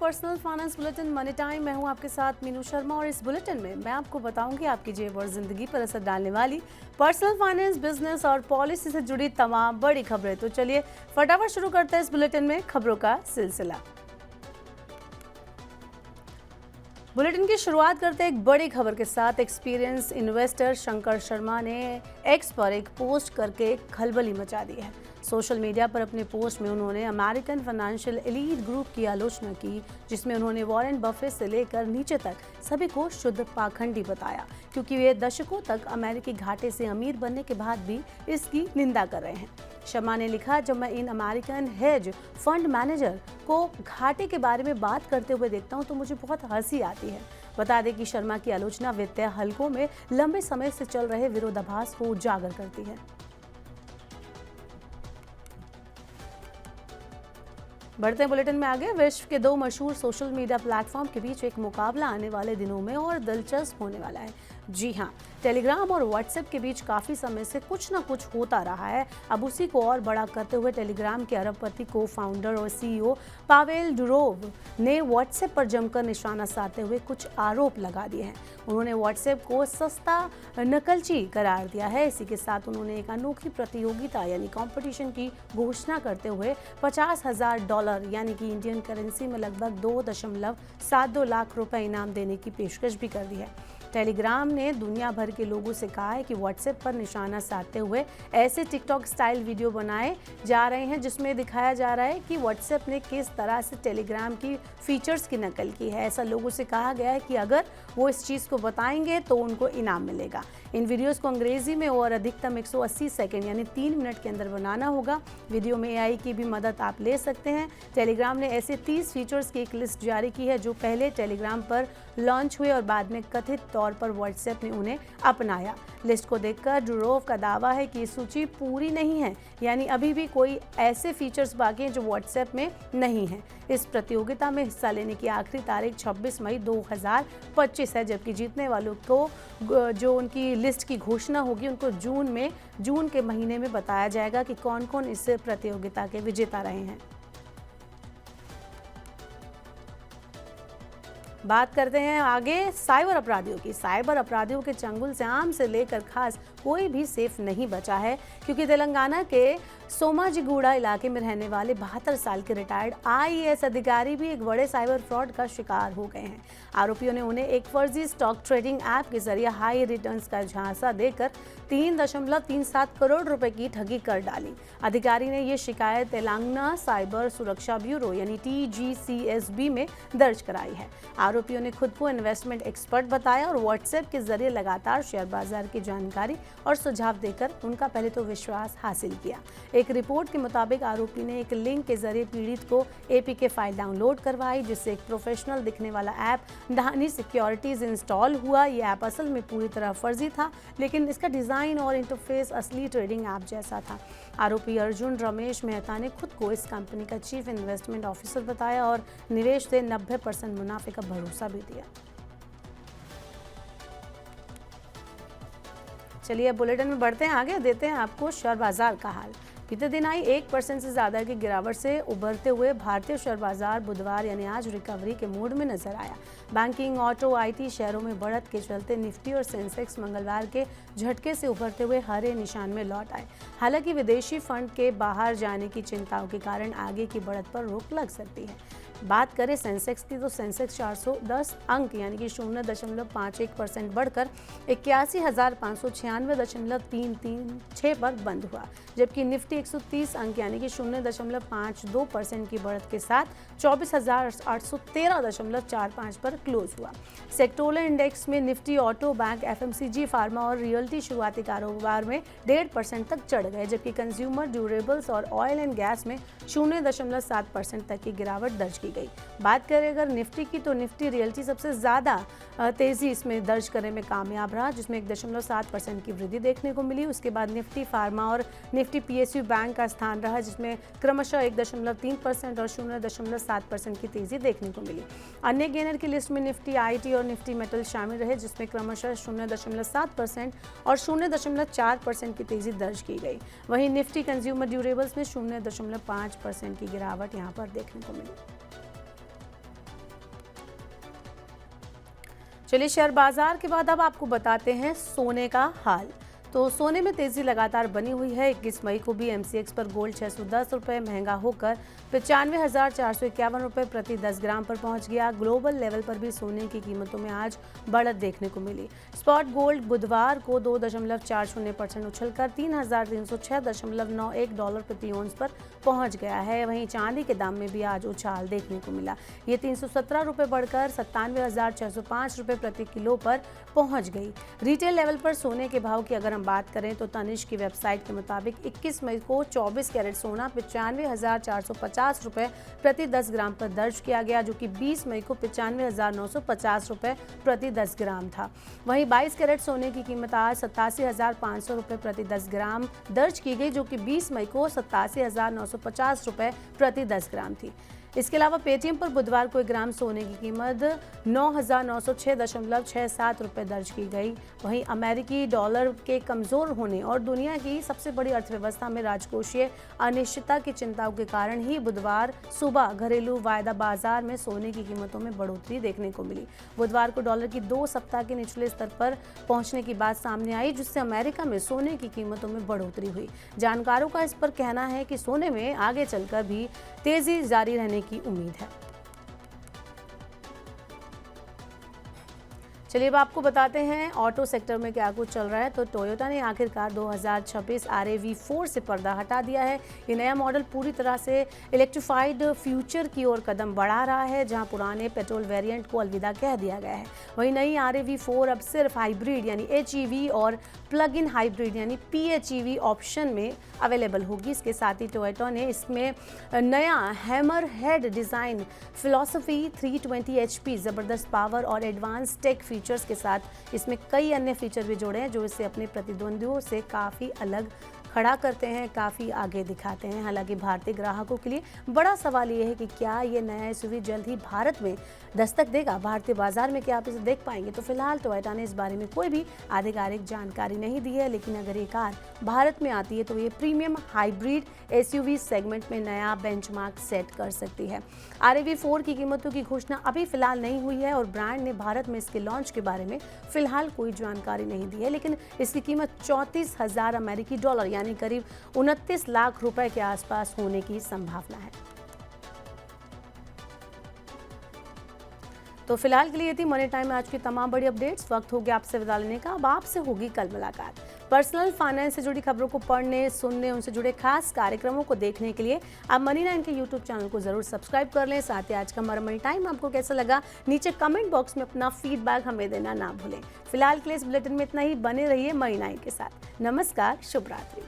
Personal finance bulletin money time. मैं हूं आपके साथ मीनू शर्मा और इस बुलेटिन में मैं आपको बताऊंगी आपकी जेब और जिंदगी पर असर डालने वाली पर्सनल फाइनेंस, बिजनेस और पॉलिसी से जुड़ी तमाम बड़ी खबरें। तो चलिए फटाफट शुरू करते हैं इस बुलेटिन में खबरों का सिलसिला। बुलेटिन की शुरुआत करते हैं एक बड़ी खबर के साथ। एक्सपीरियंस इन्वेस्टर शंकर शर्मा ने एक्स पर एक पोस्ट करके खलबली मचा दी है। सोशल मीडिया पर अपने पोस्ट में उन्होंने अमेरिकन फाइनेंशियल एलीट ग्रुप की आलोचना की, जिसमें उन्होंने वॉरेन बफेट से लेकर नीचे तक सभी को शुद्ध पाखंडी बताया, क्योंकि वे दशकों तक अमेरिकी घाटे से अमीर बनने के बाद भी इसकी निंदा कर रहे हैं। शर्मा ने लिखा, जब मैं in American hedge fund manager को घाटे के बारे में बात करते हुए देखता हूं तो मुझे बहुत हंसी आती है। बता दें कि शर्मा की आलोचना वित्तीय हलकों में लंबे समय से चल रहे विरोधाभास को उजागर करती है। बढ़ते हैं बुलेटिन में आगे। विश्व के दो मशहूर सोशल मीडिया प्लेटफॉर्म के बीच एक मुकाबला आने वाले दिनों में और दिलचस्प होने वाला है। जी हाँ, टेलीग्राम और व्हाट्सएप के बीच काफ़ी समय से कुछ ना कुछ होता रहा है। अब उसी को और बड़ा करते हुए टेलीग्राम के अरबपति को फाउंडर और सीईओ पावेल डुरोव ने व्हाट्सएप पर जमकर निशाना साधते हुए कुछ आरोप लगा दिए हैं। उन्होंने व्हाट्सएप को सस्ता नकलची करार दिया है। इसी के साथ उन्होंने एक अनोखी प्रतियोगिता यानी कंपटीशन की घोषणा करते हुए $50,000 यानी कि इंडियन करेंसी में लगभग 2.72 लाख रुपए इनाम देने की पेशकश भी कर दी है। टेलीग्राम ने दुनिया भर के लोगों से कहा है कि व्हाट्सएप पर निशाना साधते हुए ऐसे टिकटॉक स्टाइल वीडियो बनाए जा रहे हैं जिसमें दिखाया जा रहा है कि व्हाट्सएप ने किस तरह से टेलीग्राम की फीचर्स की नकल की है। ऐसा लोगों से कहा गया है कि अगर वो इस चीज़ को बताएंगे तो उनको इनाम मिलेगा। इन वीडियोस को अंग्रेजी में और अधिकतम 180 सेकंड यानी 3 मिनट के अंदर बनाना होगा। वीडियो में एआई की भी मदद आप ले सकते हैं। टेलीग्राम ने ऐसे 30 फीचर्स की एक लिस्ट जारी की है जो पहले टेलीग्राम पर लॉन्च हुए और बाद में कथित तौर पर व्हाट्सएप ने उन्हें अपनाया। लिस्ट को देखकर डुरोव का दावा है कि सूची पूरी नहीं है, यानी अभी भी कोई ऐसे फीचर्स बाकी हैं जो व्हाट्सएप में नहीं है। इस प्रतियोगिता में हिस्सा लेने की आखिरी तारीख 26 मई 2025 है, जबकि जीतने वालों को जो उनकी लिस्ट की घोषणा होगी उनको जून के महीने में बताया जाएगा कि कौन कौन इस प्रतियोगिता के विजेता रहे हैं। बात करते हैं आगे साइबर अपराधियों की। साइबर अपराधियों के चंगुल से आम से लेकर खास कोई भी सेफ नहीं बचा है, क्योंकि तेलंगाना के सोमाजिगुड़ा इलाके में रहने वाले 72 साल के रिटायर्ड आईएएस अधिकारी भी एक बड़े साइबर फ्रॉड का शिकार हो गए हैं। आरोपियों ने उन्हें एक फर्जी स्टॉक ट्रेडिंग ऐप के जरिए हाई रिटर्न्स का झांसा देकर 3.37 करोड़ रुपए की ठगी कर डाली। अधिकारी ने ये शिकायत तेलंगाना साइबर सुरक्षा ब्यूरो यानी TGCSB में दर्ज कराई है। आरोपियों ने खुद को इन्वेस्टमेंट एक्सपर्ट बताया और व्हाट्सएप के जरिए लगातार शेयर बाजार की जानकारी और सुझाव देकर उनका पहले तो विश्वास हासिल किया। एक रिपोर्ट के मुताबिक आरोपी ने एक लिंक के जरिए पीड़ित को APK फाइल डाउनलोड करवाई, जिससे एक प्रोफेशनल दिखने वाला ऐप धानी सिक्योरिटीज इंस्टॉल हुआ। ये ऐप असल में पूरी तरह फर्जी था, लेकिन इसका डिजाइन और इंटरफेस असली ट्रेडिंग ऐप जैसा था। आरोपी अर्जुन रमेश मेहता ने खुद को इस कंपनी का चीफ इन्वेस्टमेंट ऑफिसर बताया और निवेश से 90% मुनाफे का भरोसा भी दिया। चलिए बुलेटिन में बढ़ते हैं आगे, देते हैं आपको शेयर बाजार का हाल। बीते दिन आई 1% से ज़्यादा की गिरावट से उभरते हुए भारतीय शेयर बाजार बुधवार यानी आज रिकवरी के मूड में नजर आया। बैंकिंग, ऑटो, IT शेयरों में बढ़त के चलते निफ्टी और सेंसेक्स मंगलवार के झटके से उभरते हुए हरे निशान में लौट आए। हालांकि विदेशी फंड के बाहर जाने की चिंताओं के कारण आगे की बढ़त पर रोक लग सकती है। बात करें सेंसेक्स की तो सेंसेक्स 410 अंक यानी कि 0.51% बढ़कर 81,596.336 पर बंद हुआ, जबकि निफ्टी 130 अंक यानी कि 0.52% की बढ़त के साथ 24,813.45 पर क्लोज हुआ। सेक्टोरल इंडेक्स में Nifty, auto, bank, FMCG, pharma और रियल्टी शुरुआती कारोबार में 1.5% तक चढ़ गए, जबकि कंज्यूमर ड्यूरेबल्स और ऑयल एंड गैस में 0.7% तक की गिरावट दर्ज की गई। बात करें अगर निफ्टी की तो निफ्टी रियल्टी सबसे ज़्यादा तेज़ी इसमें दर्ज करने में कामयाब रहा, जिसमें 1.7% की वृद्धि देखने को मिली। उसके बाद निफ्टी फार्मा और निफ्टी PSU बैंक का स्थान रहा, जिसमें क्रमशः 1.3% और 0.7% की तेज़ी देखने को मिली। अन्य गेनर की लिस्ट में निफ्टी IT और निफ्टी मेटल शामिल रहे, जिसमें क्रमशः 0.7% और 0.4% की तेज़ी दर्ज की गई। वहीं निफ्टी कंज्यूमर ड्यूरेबल्स में 0.5% की गिरावट यहाँ पर देखने को मिली। चलिए शेयर बाजार के बाद अब आपको बताते हैं सोने का हाल। तो सोने में तेजी लगातार बनी हुई है। 21 मई को भी एमसीएक्स पर गोल्ड 610 रुपये महंगा होकर 95,451 रुपये प्रति 10 ग्राम पर पहुंच गया। ग्लोबल लेवल पर भी सोने की कीमतों में आज बढ़त देखने को मिली। स्पॉट गोल्ड बुधवार को 2.40% उछलकर 3,306.91 डॉलर प्रति औंस पर पहुंच गया है। वहीं चांदी के दाम में भी आज उछाल देखने को मिला। ये 317 रुपये बढ़कर 97,605 रुपये प्रति किलो पर पहुंच गई। रिटेल लेवल पर सोने के भाव की अगर बात करें तो तनिष्क की वेबसाइट के मुताबिक 21 मई को 24 कैरेट सोना 95,450 रुपये प्रति 10 ग्राम पर दर्ज किया गया, जो कि 20 मई को 95,950 रुपये प्रति 10 ग्राम था। वहीं 22 कैरेट सोने की कीमत आज 87,500 रुपये प्रति 10 ग्राम दर्ज की गई, जो कि 20 मई को 87,950 रुपये प्रति 10 ग्राम थी। इसके अलावा पेटीएम पर बुधवार को 1 ग्राम सोने की कीमत 9,906.67 रुपये दर्ज की गई। वहीं अमेरिकी डॉलर के कमज़ोर होने और दुनिया की सबसे बड़ी अर्थव्यवस्था में राजकोषीय अनिश्चितता की चिंताओं के कारण ही बुधवार सुबह घरेलू वायदा बाजार में सोने की कीमतों में बढ़ोतरी देखने को मिली। बुधवार को डॉलर की 2 सप्ताह के निचले स्तर पर पहुंचने की बात सामने आई, जिससे अमेरिका में सोने की कीमतों में बढ़ोतरी हुई। जानकारों का इस पर कहना है कि सोने में आगे चलकर भी तेजी जारी रहने की उम्मीद है। चलिए अब आपको बताते हैं ऑटो सेक्टर में क्या कुछ चल रहा है। तो टोयोटा ने आखिरकार 2026 RAV4 से पर्दा हटा दिया है। ये नया मॉडल पूरी तरह से इलेक्ट्रिफाइड फ्यूचर की ओर कदम बढ़ा रहा है, जहां पुराने पेट्रोल वेरिएंट को अलविदा कह दिया गया है। वहीं नई RAV4 अब सिर्फ हाइब्रिड यानी HEV और प्लग इन हाइब्रिड यानी PHEV ऑप्शन में अवेलेबल होगी। इसके साथ ही टोयोटा ने इसमें नया hammer head design philosophy 320 HP ज़बरदस्त पावर और एडवांस टेक फीचर्स के साथ इसमें कई अन्य फीचर भी जोड़े हैं, जो इसे अपने प्रतिद्वंदियों से काफ़ी अलग खड़ा करते हैं, काफ़ी आगे दिखाते हैं। हालांकि भारतीय ग्राहकों के लिए बड़ा सवाल ये है कि क्या ये नया SUV जल्द ही भारत में दस्तक देगा। भारतीय बाजार में क्या आप इसे देख पाएंगे? तो फिलहाल टोयोटा ने इस बारे में कोई भी आधिकारिक जानकारी नहीं दी है, लेकिन अगर ये कार भारत में आती है तो ये प्रीमियम हाइब्रिड SUV सेगमेंट में नया बेंचमार्क सेट कर सकती है। RAV4 की कीमतों की घोषणा अभी फिलहाल नहीं हुई है और ब्रांड ने भारत में इसके लॉन्च के बारे में फिलहाल कोई जानकारी नहीं दी है, लेकिन इसकी कीमत 34,000 अमेरिकी डॉलर यानी करीब 29 लाख रुपए के आसपास होने की संभावना है। तो फिलहाल के लिए ये थी मनी टाइम में आज की तमाम बड़ी अपडेट्स। वक्त हो गया आपसे विदा लेने का, अब आपसे होगी कल मुलाकात। पर्सनल फाइनेंस से जुड़ी खबरों को पढ़ने, सुनने, उनसे जुड़े खास कार्यक्रमों को देखने के लिए आप मनी 9 के YouTube चैनल को जरूर सब्सक्राइब कर लें। साथ ही आज का हमारा मनी टाइम आपको कैसा लगा, नीचे कमेंट बॉक्स में अपना फीडबैक हमें देना ना भूलें। फिलहाल के लिए इस बुलेटिन में इतना ही। बने रहिए मनी 9 के साथ। नमस्कार, शुभ रात्रि।